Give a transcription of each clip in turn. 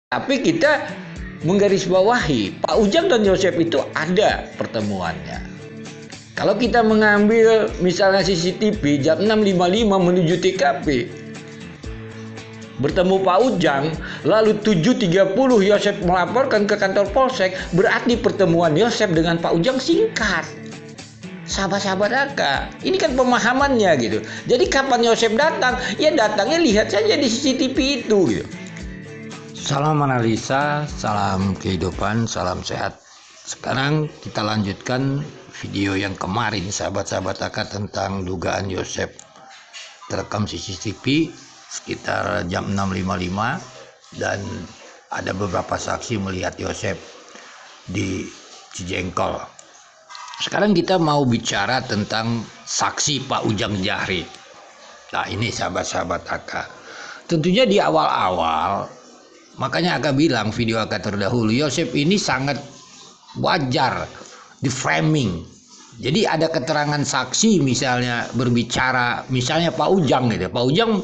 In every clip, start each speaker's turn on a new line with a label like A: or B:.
A: Tapi kita menggarisbawahi Pak Ujang dan Yosef itu ada pertemuannya. Kalau kita mengambil misalnya CCTV jam 6.55 menuju TKP, bertemu Pak Ujang, lalu 7.30 Yosef melaporkan ke kantor Polsek, berarti pertemuan Yosef dengan Pak Ujang singkat. Sahabat-sahabat Aka, ini kan pemahamannya gitu. Jadi kapan Yosef datang, ya datangnya lihat saja di CCTV itu gitu. Salam analisa, salam kehidupan, salam sehat. Sekarang kita lanjutkan video yang kemarin sahabat-sahabat Aka tentang dugaan Yosef terekam CCTV sekitar jam 6.55 dan ada beberapa saksi melihat Yosef di Cijengkol. Sekarang kita mau bicara tentang saksi Pak Ujang Jahri. Nah ini sahabat-sahabat Aka, tentunya di awal-awal, makanya Aka bilang video Aka terdahulu, Yosef ini sangat wajar di framing. Jadi ada keterangan saksi misalnya berbicara, misalnya Pak Ujang gitu. Pak Ujang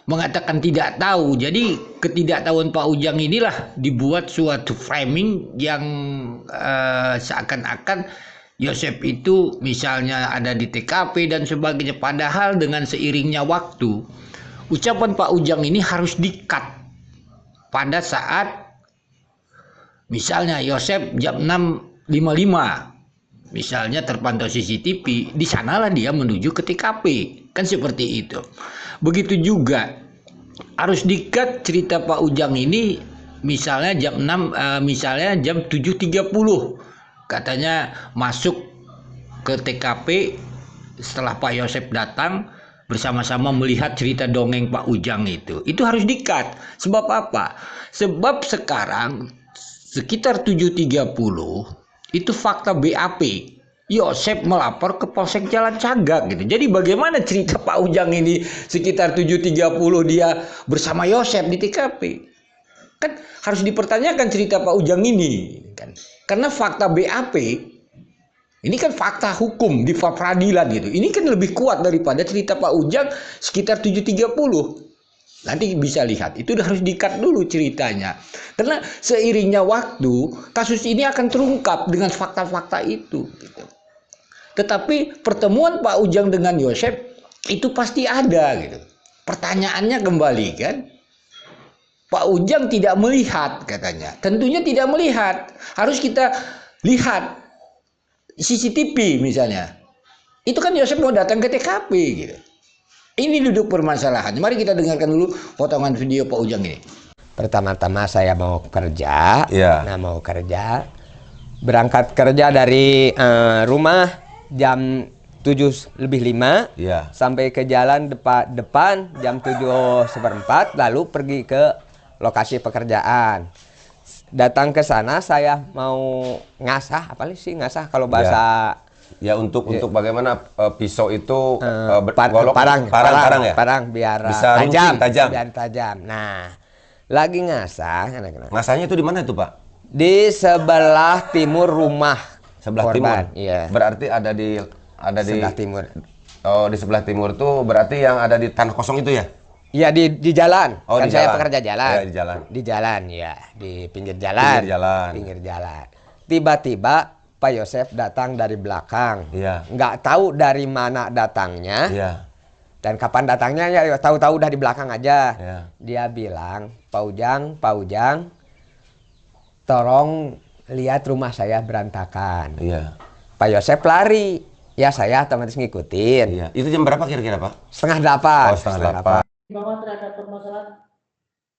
A: mengatakan tidak tahu. Jadi ketidaktahuan Pak Ujang inilah dibuat suatu framing yang seakan-akan Yosef itu misalnya ada di TKP dan sebagainya. Padahal dengan seiringnya waktu, ucapan Pak Ujang ini harus di-cut pada saat misalnya Yosef jam 6.55 misalnya terpantau CCTV, di sanalah dia menuju ke TKP, kan seperti itu. Begitu juga harus di-cut cerita Pak Ujang ini misalnya jam 6 misalnya jam 7.30 katanya masuk ke TKP setelah Pak Yosef datang bersama-sama melihat cerita dongeng Pak Ujang itu harus di-cut. Sebab apa? Sebab sekarang sekitar 7.30 itu fakta BAP. Yosef melapor ke Polsek Jalan Cagak gitu. Jadi bagaimana cerita Pak Ujang ini sekitar 7.30 dia bersama Yosef di TKP? Kan harus dipertanyakan cerita Pak Ujang ini kan. Karena fakta BAP ini kan fakta hukum di peradilan gitu. Ini kan lebih kuat daripada cerita Pak Ujang sekitar 7.30. Nanti bisa lihat, itu harus di-cut dulu ceritanya. Karena seiringnya waktu, kasus ini akan terungkap dengan fakta-fakta itu. Gitu. Tetapi pertemuan Pak Ujang dengan Yosef itu pasti ada. Gitu. Pertanyaannya kembali kan, Pak Ujang tidak melihat katanya. Tentunya tidak melihat. Harus kita lihat CCTV misalnya. Itu kan Yosef mau datang ke TKP gitu. Ini duduk permasalahan. Mari kita dengarkan dulu potongan video Pak Ujang ini.
B: Pertama-tama saya mau kerja.
C: Ya.
B: Nah mau kerja. Berangkat kerja dari rumah jam 7:05.
C: Ya.
B: Sampai ke jalan depan jam 7:04. Lalu pergi ke lokasi pekerjaan. Datang ke sana saya mau ngasah. Apa sih ngasah kalau bahasa...
C: Ya untuk bagaimana pisau itu
B: parang
C: ya.
B: Parang biar
C: bisa tajam.
B: Biar tajam. Nah, lagi ngasah.
C: Ngasahnya itu di mana itu, Pak?
B: Di sebelah timur rumah.
C: Sebelah
B: korban.
C: timur.
B: Iya.
C: Berarti ada di
B: sebelah timur.
C: Oh, di sebelah timur tuh berarti yang ada di tanah kosong itu ya?
B: Iya di jalan.
C: Oh,
B: kan
C: di
B: saya
C: jalan.
B: pekerja jalan.
C: Ya, di jalan.
B: Di jalan ya, di pinggir jalan.
C: Pinggir jalan.
B: Tiba-tiba Pak Yosef datang dari belakang.
C: Iya.
B: Nggak tahu dari mana datangnya.
C: Iya.
B: Dan kapan datangnya ya tahu-tahu udah di belakang aja.
C: Iya.
B: Dia bilang, Pak Ujang, tolong lihat rumah saya berantakan.
C: Iya.
B: Pak Yosef lari. Ya saya otomatis ngikutin.
C: Iya. Itu jam berapa kira-kira, Pak?
B: 7:30.
C: Oh, 7:30.
D: Bahwa terhadap permasalahan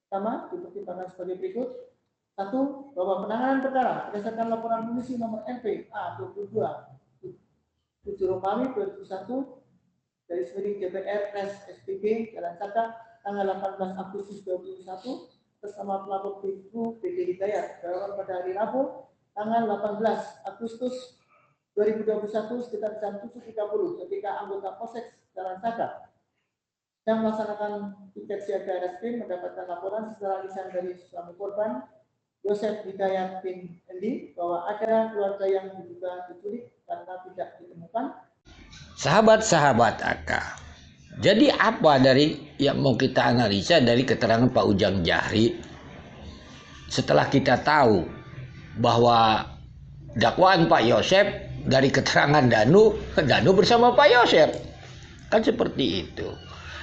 D: pertama dipertimbangkan sebagai berikut. 1. Bahwa penanganan perkara berdasarkan laporan polisi nomor MP A22 7 Romawi 2001 dari miring DPR Res SPG Jalan Cagak tanggal 18 Agustus 2021 bersama pelapor Ibu BD Hidayat berawal pada hari Rabu tanggal 18 Agustus 2021 sekitar jam 7.30 ketika anggota Polsek Jalan Cagak yang melaksanakan tiket siaga RSP mendapatkan laporan setelah lisan dari suami korban Yosef Hidayat bin Endi bahwa ada keluarga yang diduga diculik karena tidak ditemukan.
A: Sahabat-sahabat Aka, jadi apa dari yang mau kita analisa dari keterangan Pak Ujang Jahri setelah kita tahu bahwa dakwaan Pak Yosef dari keterangan Danu bersama Pak Yosef. Kan seperti itu.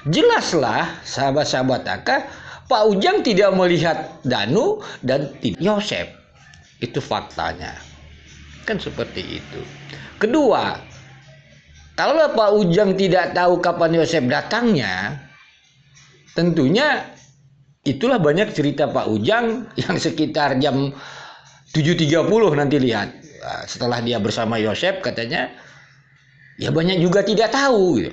A: Jelaslah sahabat-sahabat AK, Pak Ujang tidak melihat Danu dan Yosef. Itu faktanya. Kan seperti itu. Kedua, kalau Pak Ujang tidak tahu kapan Yosef datangnya, tentunya itulah banyak cerita Pak Ujang yang sekitar jam 7.30 nanti lihat. Setelah dia bersama Yosef katanya, ya banyak juga tidak tahu gitu.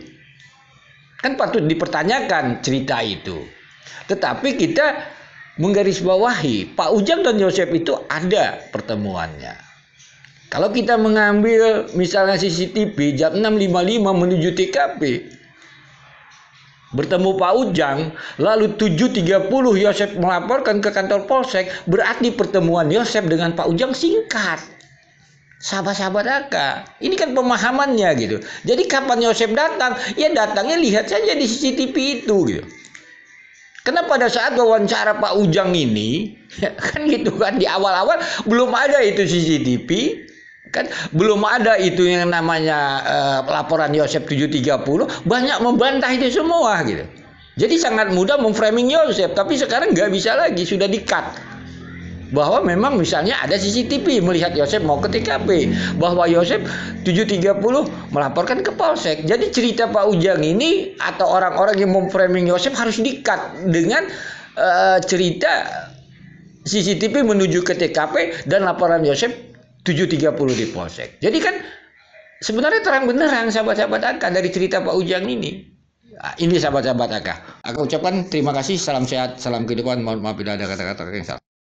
A: Kan patut dipertanyakan cerita itu. Tetapi kita menggarisbawahi Pak Ujang dan Yosef itu ada pertemuannya. Kalau kita mengambil misalnya CCTV jam 6.55 menuju TKP, bertemu Pak Ujang, lalu 7.30 Yosef melaporkan ke kantor Polsek, berarti pertemuan Yosef dengan Pak Ujang singkat. Sahabat-sahabat AK, ini kan pemahamannya gitu. Jadi kapan Yosef datang, ya datangnya lihat saja di CCTV itu gitu. Karena pada saat wawancara Pak Ujang ini, ya kan gitu kan, di awal-awal belum ada itu CCTV, kan belum ada itu yang namanya laporan Yosef 7.30, banyak membantah itu semua gitu. Jadi sangat mudah memframing Yosef, tapi sekarang nggak bisa lagi, sudah di-cut. Bahwa memang misalnya ada CCTV melihat Yosef mau ke TKP, bahwa Yosef 7.30 melaporkan ke Polsek. Jadi cerita Pak Ujang ini atau orang-orang yang memframing Yosef harus di-cut dengan cerita CCTV menuju ke TKP dan laporan Yosef 7.30 di Polsek. Jadi kan sebenarnya terang benerang sahabat-sahabat AK dari cerita Pak Ujang ini. Nah, ini sahabat-sahabat AK. Aku ucapkan terima kasih, salam sehat, salam kehidupan. Mohon maaf bila ada kata-kata yang salah.